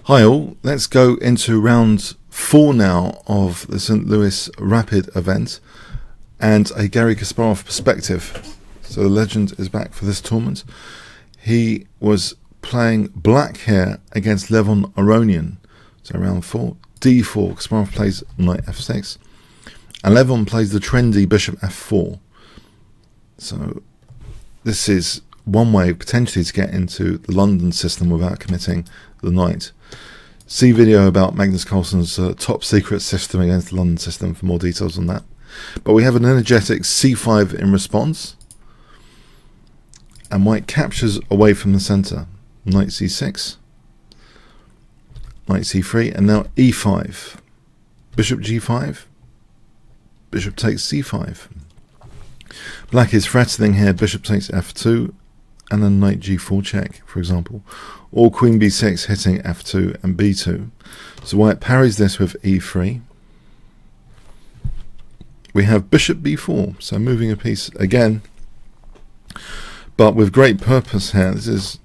Hi all, let's go into round 4 now of the St. Louis Rapid event and a Garry Kasparov perspective. So the legend is back for this tournament. He was playing black here against Levon Aronian. So round 4, d4, Kasparov plays knight f6 and Levon plays the trendy bishop f4. So this is one way potentially to get into the London system without committing the knight. See video about Magnus Carlsen's top secret system against the London system for more details on that. But we have an energetic c5 in response, and white captures away from the centre. Knight c6, knight c3, and now e5. Bishop g5, bishop takes c5. Black is threatening here, bishop takes f2, and then knight g4 check, for example, or queen b6 hitting f2 and b2. So white parries this with e3. We have bishop b4, so moving a piece again, but with great purpose here. This is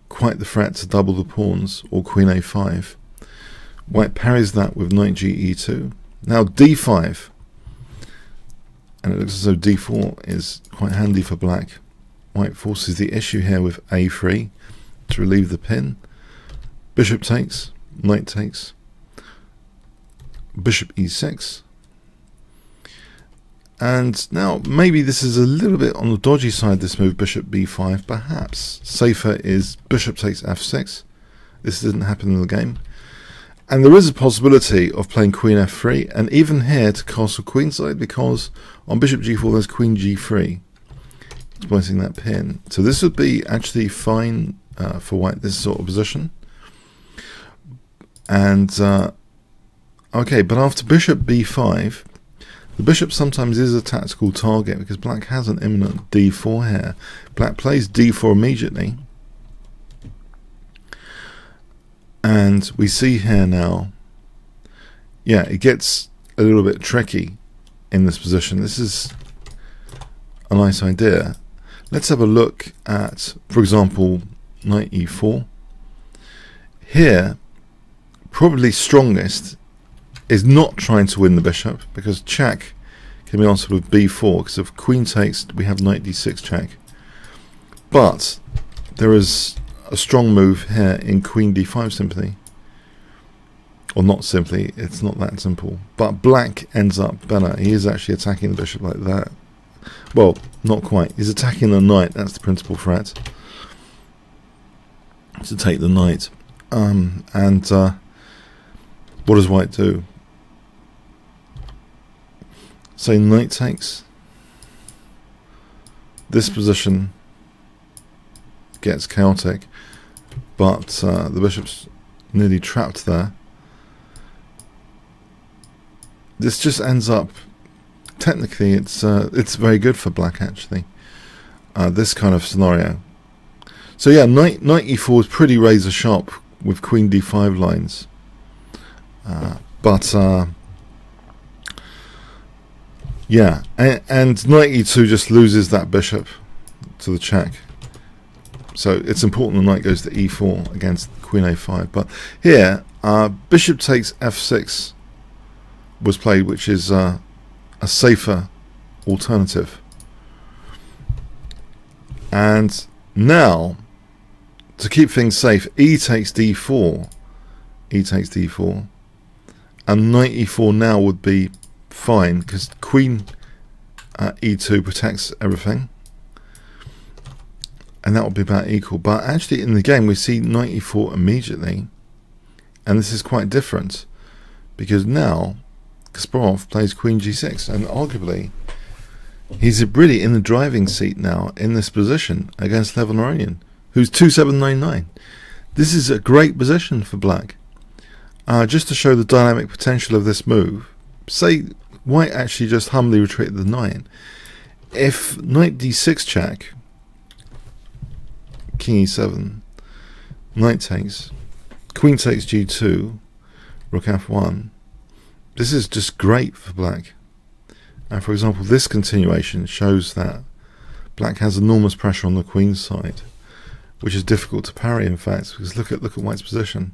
quite the threat to double the pawns, or queen a5. White parries that with knight ge2. Now d5, and it looks as though d4 is quite handy for black. White forces the issue here with a3 to relieve the pin. Bishop takes, knight takes, bishop e6. And now maybe this is a little bit on the dodgy side, this move, bishop b5. Perhaps safer is bishop takes f6. This didn't happen in the game. And there is a possibility of playing queen f3, and even here to castle queenside, because on bishop g4 there's queen g3. Exploiting that pin. So this would be actually fine for white, this sort of position. And okay, but after bishop b5, the bishop sometimes is a tactical target because black has an imminent d4 here. Black plays d4 immediately, and we see here now, yeah, it gets a little bit tricky in this position. This is a nice idea. Let's have a look at, for example, knight e4. Here, probably strongest is not trying to win the bishop, because check can be answered with b4, because if queen takes, we have knight d6 check. But there is a strong move here in queen d5 simply. Or not simply, it's not that simple. But black ends up better. He is actually attacking the bishop like that. Well, not quite. He's attacking the knight. That's the principal threat. To take the knight. What does white do? Say knight takes. This position gets chaotic, but the bishop's nearly trapped there. This just ends up, technically it's very good for black actually, this kind of scenario. So yeah, knight e4 is pretty razor sharp with queen d5 lines, but yeah, and knight e2 just loses that bishop to the check. So it's important the knight goes to e4 against queen a5. But here, bishop takes f6 was played, which is a safer alternative. And now, to keep things safe, e takes d4, and knight e4 now would be fine, because queen e2 protects everything, and that would be about equal. But actually in the game we see knight e4 immediately, and this is quite different, because now Kasparov plays queen g6, and arguably he's really in the driving seat now in this position against Levon Aronian, who's 2799. This is a great position for black. Just to show the dynamic potential of this move, say white actually just humbly retreated the knight. If knight d6 check, king e7, knight takes, queen takes g2, rook f1, this is just great for black. And for example, this continuation shows that black has enormous pressure on the queen's side, which is difficult to parry in fact, because look at white's position.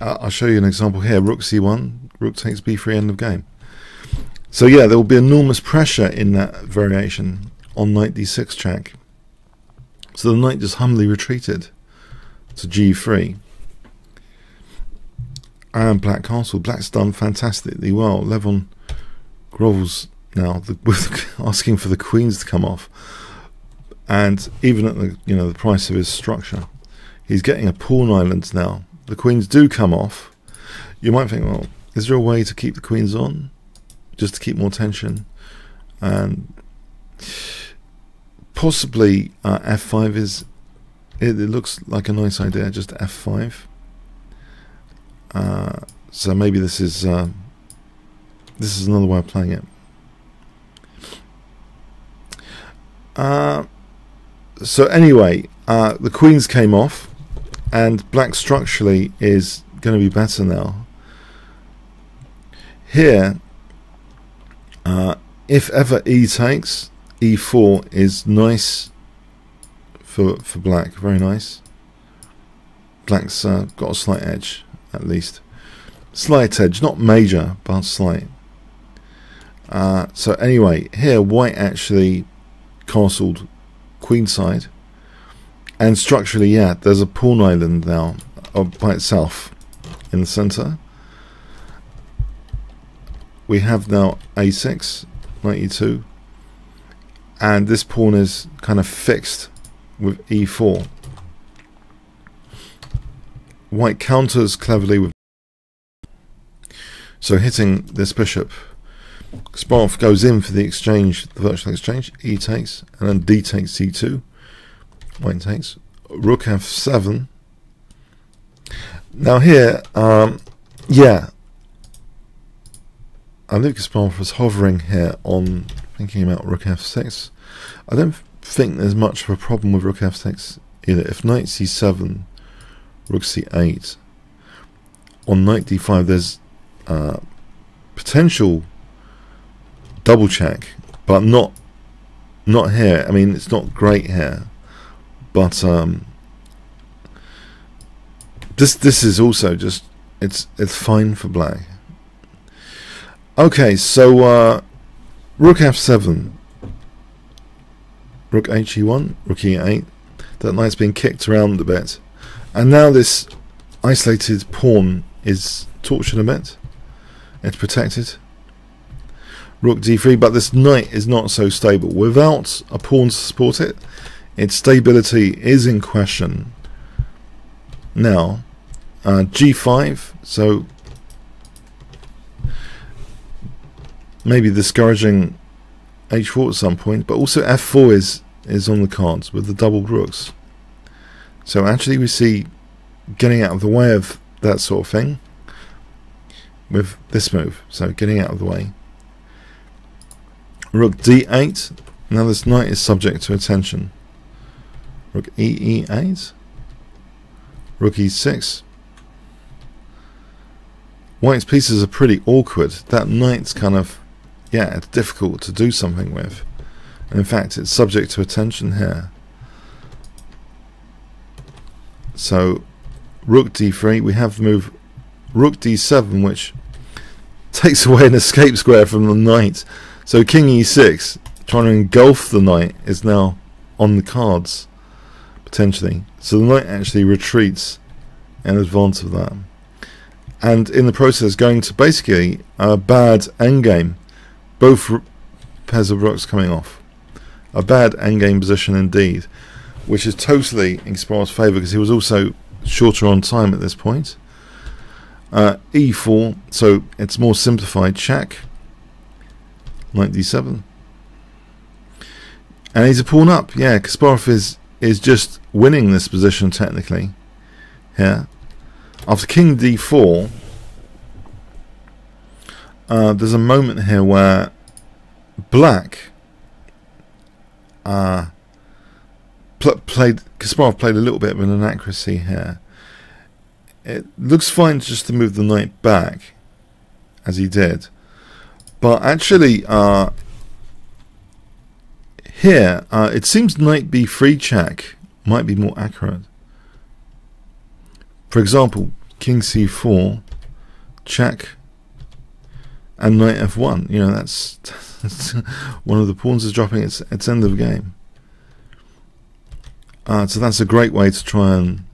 I'll show you an example here. Rook c1, rook takes b3, end of game. So yeah, there will be enormous pressure in that variation on knight d6 check. So the knight just humbly retreated to g3. And black castle. Black's done fantastically well. Levon grovels now with asking for the queens to come off, and even at the the price of his structure, he's getting a pawn island now. The queens do come off. You might think, well, is there a way to keep the queens on, just to keep more tension? And possibly f5 is. It looks like a nice idea, just f5. So maybe this is another way of playing it. So anyway, the queens came off, and black structurally is going to be better now. Here, if ever e takes, e4 is nice for black, very nice. Black's got a slight edge, at least. Slight edge, not major, but slight. So anyway, here white actually castled queenside, and structurally, yeah, there's a pawn island now by itself in the center. We have now a6, knight e2, and this pawn is kind of fixed with e4. White counters cleverly with, so hitting this bishop. Kasparov goes in for the exchange, the virtual exchange. E takes, and then d takes c2. White takes. Rook f7. Now here, yeah, I think Kasparov was hovering here on thinking about rook f6. I don't think there's much of a problem with rook f6 either. If knight c7, rook c8, on knight d5, there's potential double check, but not here. I mean, it's not great here, but this is also just it's fine for black. Okay, so rook f7, rook he1, rook e8. That knight's been kicked around a bit, and now this isolated pawn is tortured a bit. It's protected. Rook d3, but this knight is not so stable. Without a pawn to support it, its stability is in question. Now, g5, so maybe discouraging h4 at some point, but also f4 is on the cards with the doubled rooks. So actually we see getting out of the way of that sort of thing with this move, so getting out of the way. Rook d8, now this knight is subject to attention. Rook e8, rook e6. White's pieces are pretty awkward. That knight's kind of, yeah, it's difficult to do something with. And in fact, it's subject to attention here. So, rook d3, we have the move rook d7, which takes away an escape square from the knight. So king e6, trying to engulf the knight, is now on the cards, potentially. So the knight actually retreats in advance of that. And in the process going to basically a bad endgame. Both pairs of rooks coming off. A bad endgame position indeed, which is totally in Kasparov's favour because he was also shorter on time at this point. e4, so it's more simplified check. Knight d7, and he's a pawn up. Yeah, Kasparov is just winning this position technically here. After king d4, there's a moment here where black Kasparov played a little bit of an inaccuracy here. It looks fine just to move the knight back as he did. But actually, here, it seems knight b3 check might be more accurate. For example, king c4, check, and knight f1. You know, that's one of the pawns is dropping its end of game. So that's a great way to try and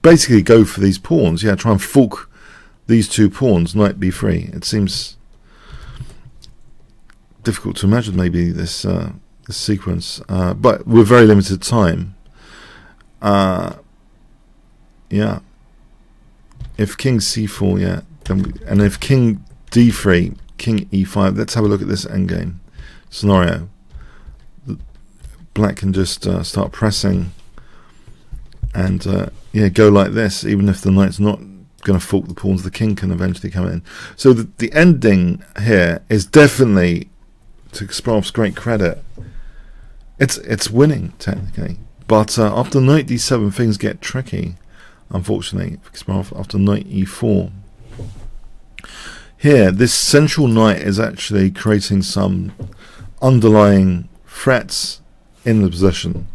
basically go for these pawns. Yeah, try and fork these two pawns, knight b3. It seems difficult to imagine maybe this this sequence, but with very limited time. Yeah, if king c4, yeah, then and if king d3, king e5. Let's have a look at this endgame scenario. Black can just start pressing and yeah, go like this. Even if the knight's not going to fork the pawns, the king can eventually come in. So the ending here is definitely, to Kasparov's great credit, it's winning technically. But after knight d7, things get tricky, unfortunately, for Kasparov. After knight e4, here this central knight is actually creating some underlying threats in the position.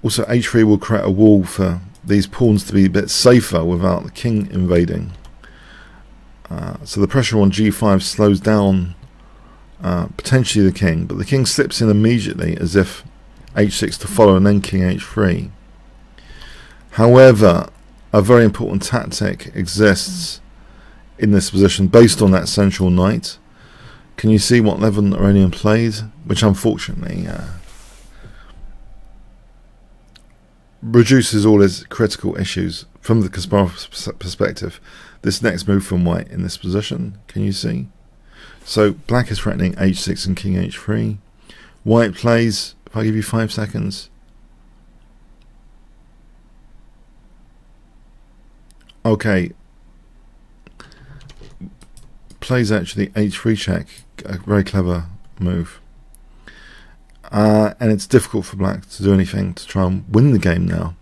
Also, h3 will create a wall for these pawns to be a bit safer without the king invading. So the pressure on g5 slows down potentially the king, but the king slips in immediately as if h6 to follow, and then king h3. However, a very important tactic exists in this position based on that central knight. Can you see what Levon Aronian played? Which unfortunately reduces all his critical issues from the Kasparov perspective. This next move from white in this position, can you see? So black is threatening h6 and king h3. White plays, if I give you 5 seconds. Okay. Plays actually h3 check, a very clever move. And it's difficult for black to do anything to try and win the game now.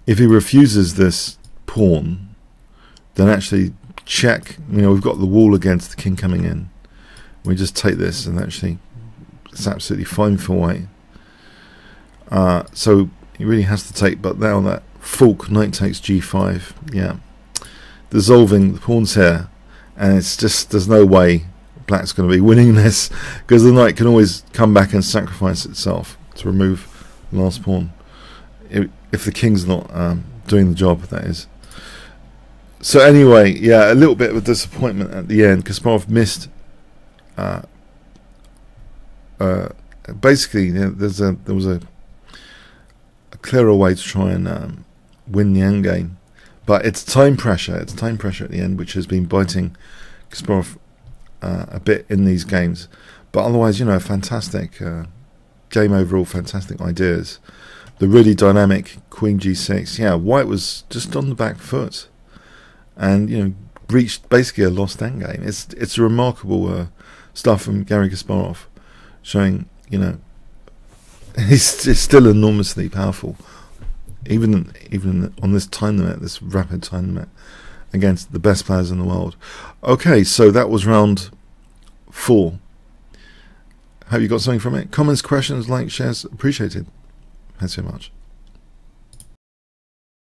If he refuses this pawn, then actually check. You know, we've got the wall against the king coming in. We just take this, and actually it's absolutely fine for white. So he really has to take, but now that fork, knight takes g5, yeah, dissolving the pawns here, and it's just, there's no way black's going to be winning this, because the knight can always come back and sacrifice itself to remove the last pawn if the king's not doing the job, that is. So anyway, yeah, a little bit of a disappointment at the end. Kasparov missed basically, you know, there was a clearer way to try and win the endgame, but it's time pressure. It's time pressure at the end, which has been biting Kasparov a bit in these games. But otherwise, you know, fantastic game overall, fantastic ideas. The really dynamic queen g6. Yeah, white was just on the back foot, and you know, reached basically a lost endgame. It's remarkable stuff from Garry Kasparov, showing, you know, he's still enormously powerful, even on this time limit, this rapid time limit, against the best players in the world. Okay, so that was round 4. Hope you got something from it. Comments, questions, likes, shares, appreciated. Thanks so much.